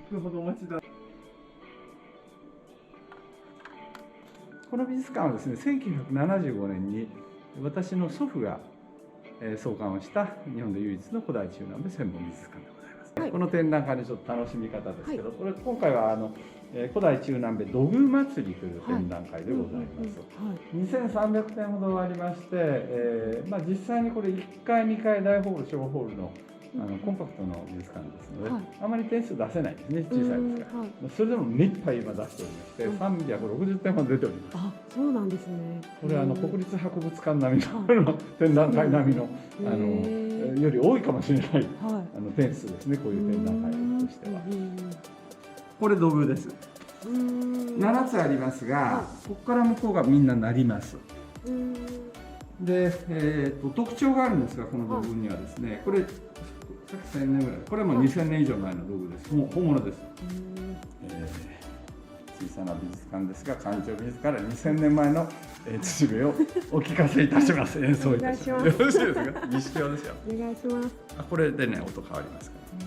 1分ほどお待ちだ。この美術館はですね、1975年に私の祖父が創刊をした日本で唯一の古代中南米専門美術館でございます。はい、この展覧会のちょっと楽しみ方ですけど、はい、これ今回は古代中南米土偶祭りという展覧会でございます。2300点ほどありまして、実際にこれ1階2階大ホール小ホールのコンパクトの美術館ですので、はい、あまり点数出せないですね、小さいですから、はい、それでも目いっぱい今出しておりまして、360点まで出ております。あ、そうなんですね。これは国立博物館並みの展覧会並みのより多いかもしれない、はい、点数ですね、こういう展覧会としては。これ土偶です。7つありますが、はい、ここから向こうがみんななります。で、特徴があるんですが、この土偶にはですね、これさっき1000年ぐらい、これも2000年以上前の道具です。もう本物です。小さな美術館ですが、館長自ら2000年前の土笛をお聞かせいたします。演奏いたします。よろしいですか？儀式用ですよ。お願いします。これでね、音変わりますから。